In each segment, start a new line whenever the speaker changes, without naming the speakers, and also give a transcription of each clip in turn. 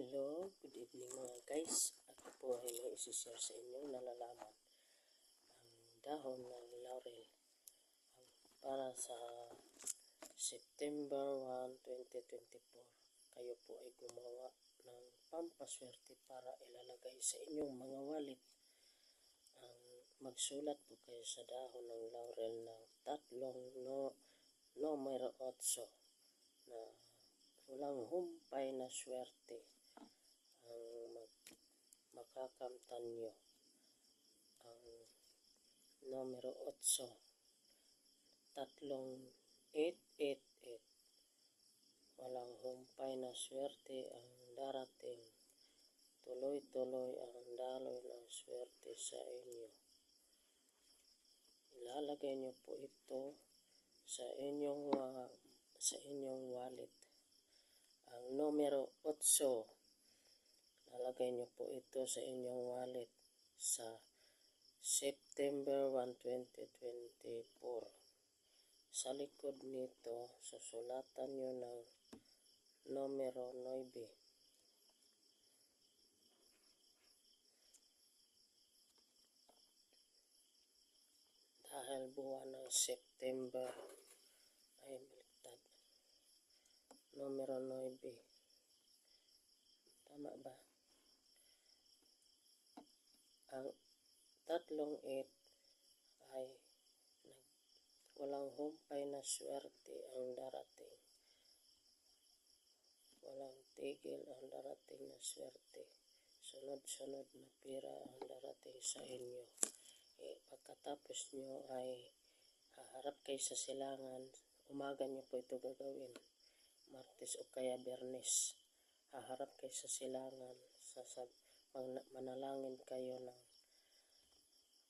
Hello, good evening mga guys. Ako po ay may isi-share sa inyong nalalaman ang dahon ng laurel para sa September 1, 2024. Kayo po ay gumawa ng pampaswerte para ilalagay sa inyong mga wallet. Magsulat po kayo sa dahon ng laurel ng tatlong numero 8 na walang humpay na swerte ang makakamtan nyo. Ang numero 8, tatlong 888. Walang humpay na swerte ang darating. Tuloy-tuloy ang daloy ng swerte sa inyo. Ilalagay nyo po ito sa inyong wallet. Ang numero 8, lalagay nyo po ito sa inyong wallet sa September 1, 2024. Sa likod nito, susulatan nyo ng numero 9. Dahil buwan ng September ay baliktad. Numero 9. Tama ba? Ang tatlong 8 ay walang humpay na swerte ang darating. Walang tigil ang darating na swerte. Sunod-sunod na pera ang darating sa inyo. Pagkatapos nyo ay haharap kayo sa silangan. Umaga nyo po ito gagawin. Martes o kaya Biyernes. Haharap kayo sa silangan. Manalangin kayo ng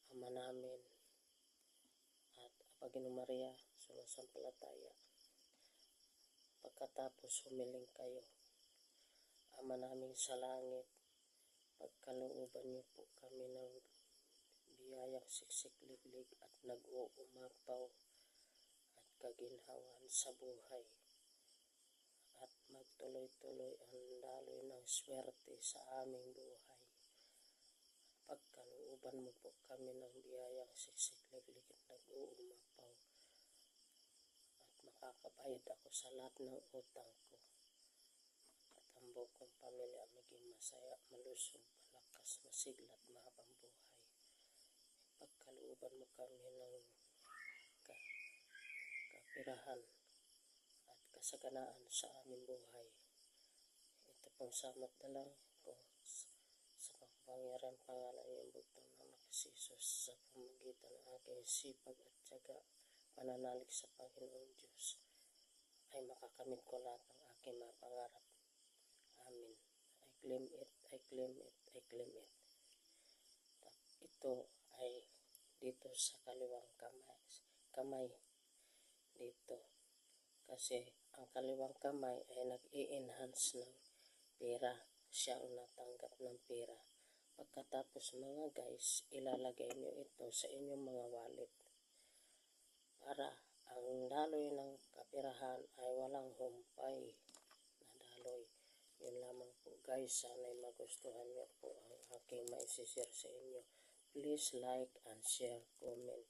Ama namin at Panginoong Maria, sumasampalataya. Pagkatapos humiling kayo, Ama namin sa langit, pagkalooban niyo po kami ng biyayang siksik-liglig at nag-uumapaw at kaginhawan sa buhay. At magtuloy-tuloy ang daloy ng swerte sa aming buhay. Pagkalooban mo po kami ng biyayang siksik-liglig at nag-uumapaw. At makakabayad ako sa lahat ng utang ko. At ang buong kong pamilya maging masaya, malusog, malakas, masiglat, mahabang buhay. Pagkalooban mo kami ng kapirahan at kasaganaan sa aming buhay. Ito pong samot na lang ko sa makapangyarihan pangalan niyong bugtong na nakasisos sa pamagitan ng aking sipag at tiyaga, pananalig sa Panginoong Diyos, ay makakamit ko lahat ng aking mga pangarap. Amen. I claim it, I claim it, I claim it. Ito ay dito sa kaliwang kamay dito. Kasi ang kaliwang kamay ay nag-i-enhance ng pera. Siyang natanggap ng pera. Pagkatapos mga guys, ilalagay nyo ito sa inyong mga wallet. Para ang daloy ng kapirahan ay walang humpay na daloy. Yun lamang po guys. Sana'y magustuhan nyo po ang aking maisishare sa inyo. Please like and share, comment.